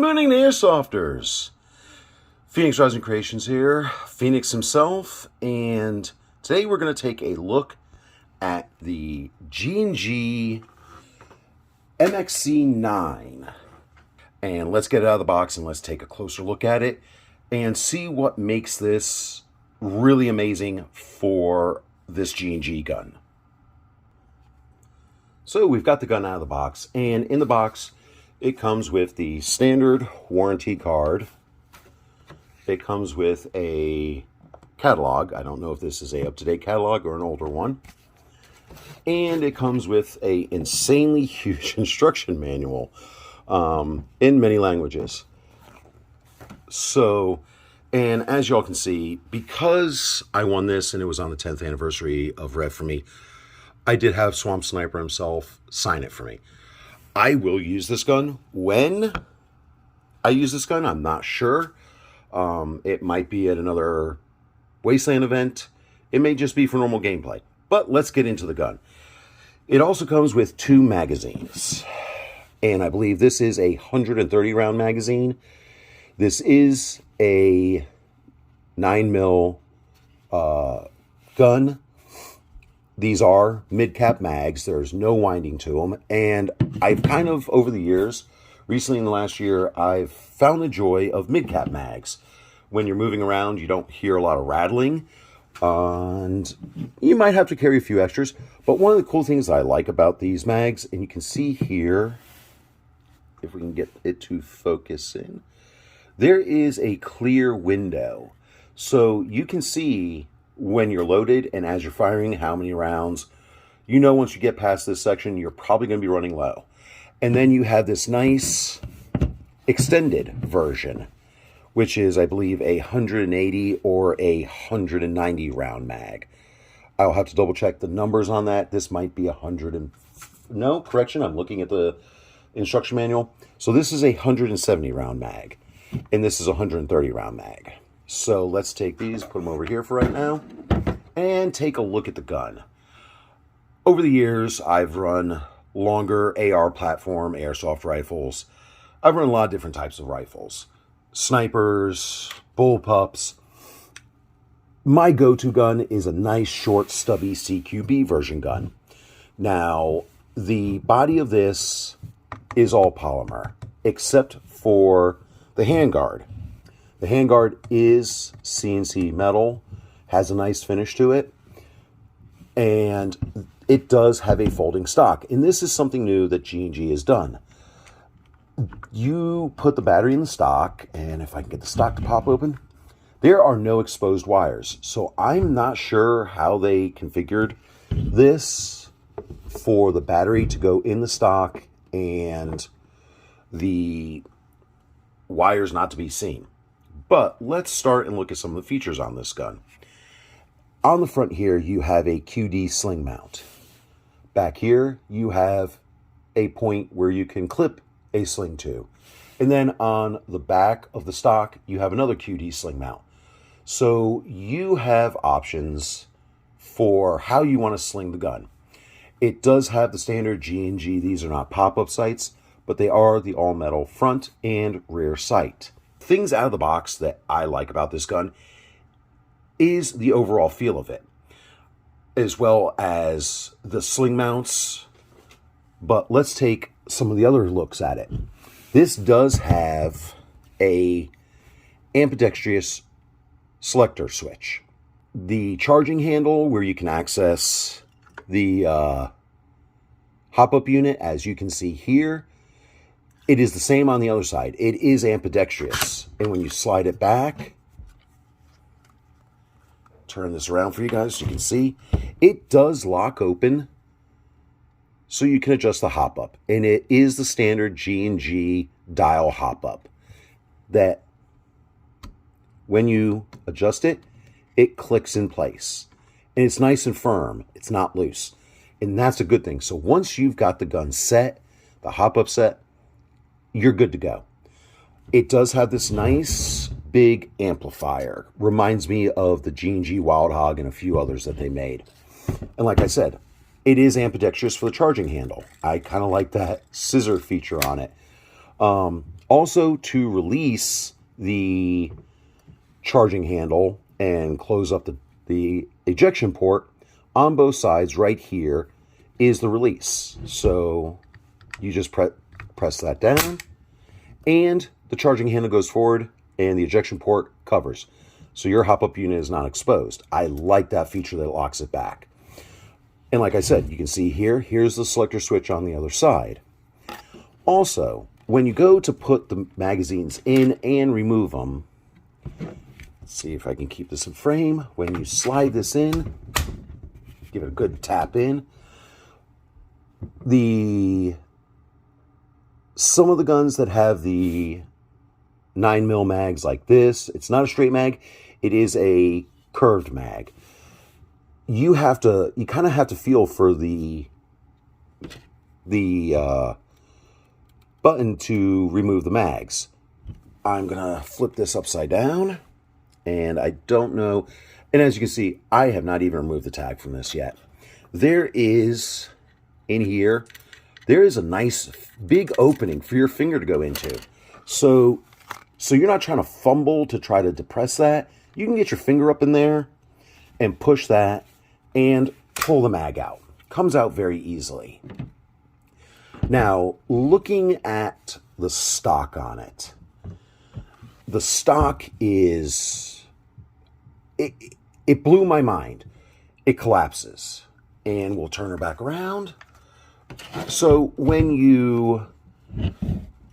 morning, airsofters. Phoenix Rising Creations here, Phoenix himself, and today we're going to take a look at the G&G MXC 9. And let's get it out of the box and let's take a closer look at it and see what makes this really amazing for this G&G gun. So we've got the gun out of the box, and in the box it comes with the standard warranty card. It comes with a catalog. I don't know if this is a up-to-date catalog or an older one. And it comes with a insanely huge instruction manual in many languages. So, and as y'all can see, because I won this and it was on the 10th anniversary of Rev for me, I did have Swamp Sniper himself sign it for me. I will use this gun. When I use this gun, I'm not sure. It might be at another Wasteland event. It may just be for normal gameplay. But let's get into the gun. It also comes with 2 magazines. And I believe this is a 130 round magazine. This is a 9mm gun. These are mid-cap mags. There's no winding to them. And I've kind of, over the years, recently in the last year, I've found the joy of mid-cap mags. When you're moving around, you don't hear a lot of rattling. And you might have to carry a few extras. But one of the cool things that I like about these mags, and you can see here, if we can get it to focus in, there is a clear window. So you can see when you're loaded and as you're firing how many rounds. You know, once you get past this section, you're probably going to be running low. And then you have this nice extended version, which is, I believe, a 180 or a 190 round mag. I'll have to double check the numbers on that. This might be 100 and... No, correction, I'm looking at the instruction manual. So this is a 170 round mag, and this is a 130 round mag. So let's take these, put them over here for right now, and take a look at the gun. Over the years, I've run longer AR platform airsoft rifles. I've run a lot of different types of rifles. Snipers, bullpups. My go-to gun is a nice, short, stubby CQB version gun. Now, the body of this is all polymer, except for the handguard. The handguard is CNC metal, has a nice finish to it, and it does have a folding stock. And this is something new that G&G has done. You put the battery in the stock, and if I can get the stock to pop open, there are no exposed wires. So I'm not sure how they configured this for the battery to go in the stock and the wires not to be seen. But let's start and look at some of the features on this gun. On the front here, you have a QD sling mount. Back here, you have a point where you can clip a sling to. And then on the back of the stock, you have another QD sling mount. So you have options for how you want to sling the gun. It does have the standard G&G. These are not pop-up sights, but they are the all-metal front and rear sight. Things out of the box that I like about this gun is the overall feel of it, as well as the sling mounts. But let's take some of the other looks at it. This does have a Ambidextrous selector switch. The charging handle where you can access the hop-up unit, as you can see here, it is the same on the other side. It is ambidextrous. And when you slide it back, turn this around for you guys so you can see, it does lock open so you can adjust the hop-up. And it is the standard G&G dial hop-up that when you adjust it, it clicks in place. And it's nice and firm. It's not loose. And that's a good thing. So once you've got the gun set, the hop-up set, you're good to go. It does have this nice big amplifier. Reminds me of the G&G Wild Hog and a few others that they made. And like I said, it is ambidextrous for the charging handle. I kind of like that scissor feature on it. Also, to release the charging handle and close up the ejection port, on both sides right here is the release. So you just press that down, and the charging handle goes forward and the ejection port covers. So your hop-up unit is not exposed. I like that feature that locks it back. And like I said, you can see here's the selector switch on the other side. Also, when you go to put the magazines in and remove them, let's see if I can keep this in frame. When you slide this in, give it a good tap in. Some of the guns that have the 9mm mags like this, it's not a straight mag, it is a curved mag. You kind of have to feel for the button to remove the mags. I'm gonna flip this upside down, and I don't know, and as you can see, I have not even removed the tag from this yet. There is, in here, there is a nice big opening for your finger to go into. So you're not trying to fumble to try to depress that. You can get your finger up in there and push that and pull the mag out. Comes out very easily. Now, looking at the stock on it, the stock is, it blew my mind. It collapses. And we'll turn her back around. So when you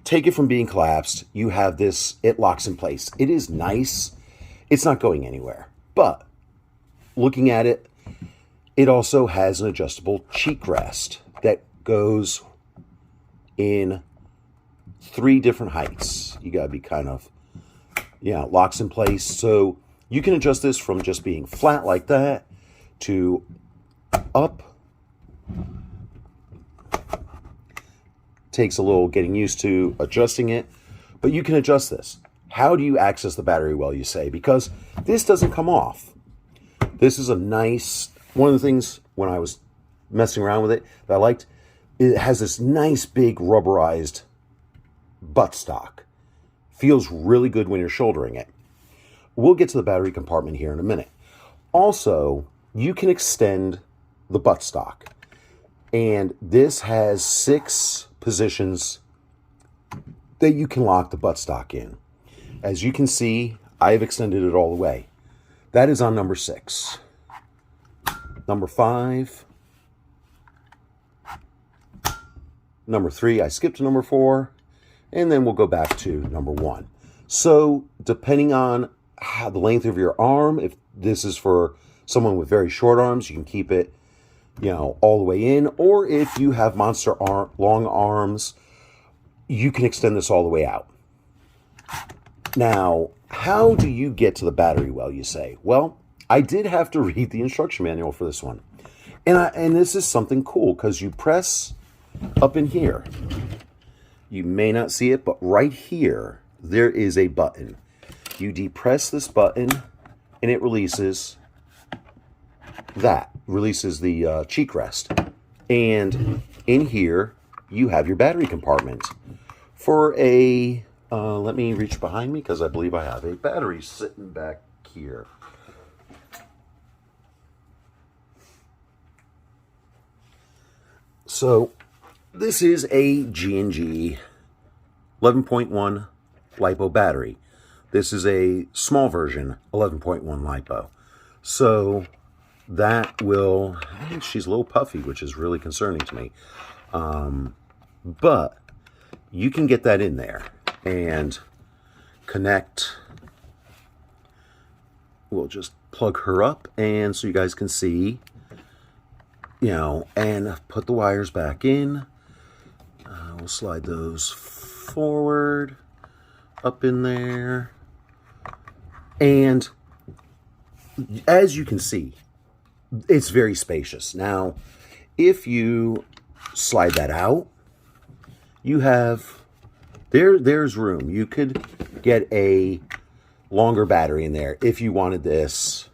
take it from being collapsed, you have this, it locks in place. It is nice. It's not going anywhere. But looking at it, it also has an adjustable cheek rest that goes in 3 different heights. You got to be kind of, locks in place. So you can adjust this from just being flat like that to up. Takes a little getting used to adjusting it, but you can adjust this. How do you access the battery well, you say? Because this doesn't come off. This is a nice, one of the things when I was messing around with it that I liked, it has this nice big rubberized buttstock. Feels really good when you're shouldering it. We'll get to the battery compartment here in a minute. Also, you can extend the buttstock. And this has 6 positions that you can lock the buttstock in. As you can see, I've extended it all the way. That is on number 6. Number 5. Number 3, I skipped to number 4. And then we'll go back to number 1. So, depending on the length of your arm, if this is for someone with very short arms, you can keep it, all the way in. Or if you have long arms, you can extend this all the way out. Now, how do you get to the battery well, you say? Well, I did have to read the instruction manual for this one. And this is something cool because you press up in here. You may not see it, but right here, there is a button. You depress this button and it releases the cheek rest. And in here, you have your battery compartment. For a, let me reach behind me because I believe I have a battery sitting back here. So this is a G&G 11.1 LiPo battery. This is a small version, 11.1 LiPo. So that will, I think she's a little puffy, which is really concerning to me. But you can get that in there and connect. We'll just plug her up and so you guys can see, and put the wires back in. We'll slide those forward, up in there. And as you can see, it's very spacious. Now, if you slide that out, you have, there's room. You could get a longer battery in there if you wanted this.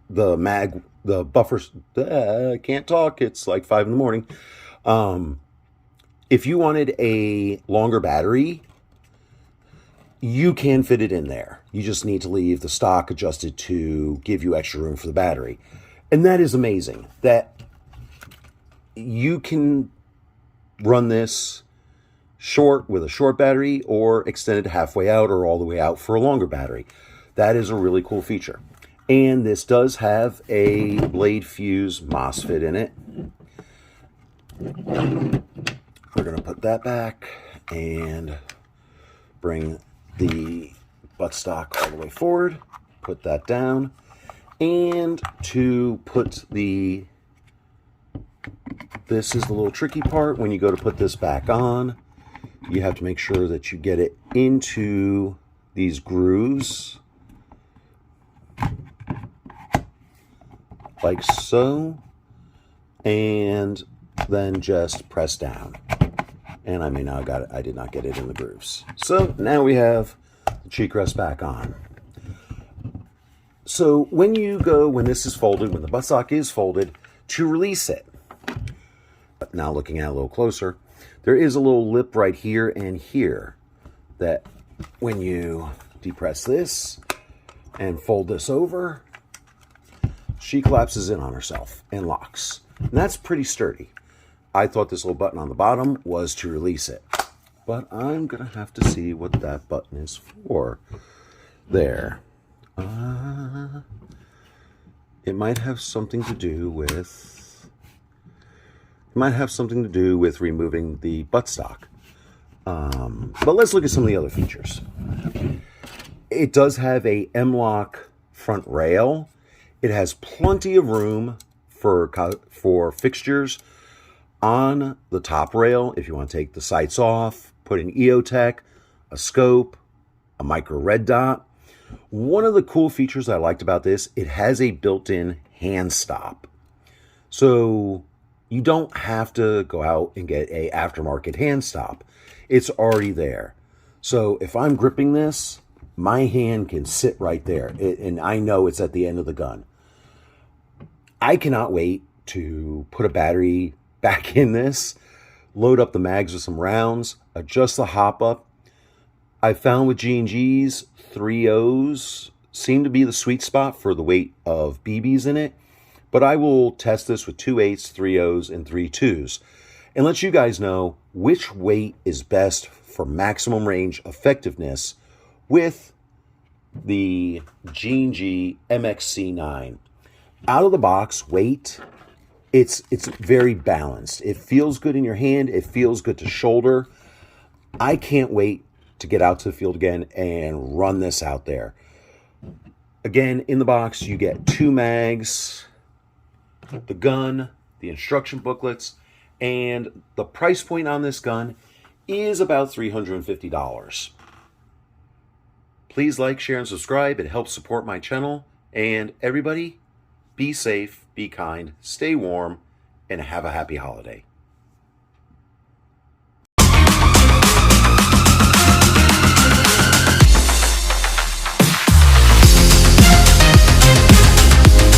The buffers, I can't talk, it's like 5 in the morning. If you wanted a longer battery, you can fit it in there. You just need to leave the stock adjusted to give you extra room for the battery. And that is amazing that you can run this short with a short battery or extend it halfway out or all the way out for a longer battery. That is a really cool feature. And this does have a blade fuse MOSFET in it. We're going to put that back and bring the buttstock all the way forward. Put that down. And to put this is the little tricky part. When you go to put this back on, you have to make sure that you get it into these grooves. Like so. And then just press down. And I did not get it in the grooves. So now we have the cheek rest back on. So when this is folded, when the buttstock is folded, to release it. But now looking at it a little closer, there is a little lip right here and here that when you depress this and fold this over, she collapses in on herself and locks. And that's pretty sturdy. I thought this little button on the bottom was to release it. But I'm going to have to see what that button is for. There. It might have something to do with... removing the buttstock. But let's look at some of the other features. It does have a M-LOK front rail. It has plenty of room for fixtures on the top rail if you want to take the sights off, put an EOTech, a scope, a micro red dot. One of the cool features I liked about this, it has a built-in hand stop. So you don't have to go out and get a aftermarket hand stop. It's already there. So if I'm gripping this, my hand can sit right there. And I know it's at the end of the gun. I cannot wait to put a battery back in this, load up the mags with some rounds, adjust the hop up. I found with G&G's 3.0s seem to be the sweet spot for the weight of BBs in it, but I will test this with 2.8s, 3.0s, and 3.2s and let you guys know which weight is best for maximum range effectiveness with the G&G MXC 9. Out of the box weight, it's very balanced. It feels good in your hand. It feels good to shoulder. I can't wait to get out to the field again and run this out there. Again, in the box, you get 2 mags, the gun, the instruction booklets, and the price point on this gun is about $350. Please like, share, and subscribe. It helps support my channel. And everybody, be safe, be kind, stay warm, and have a happy holiday.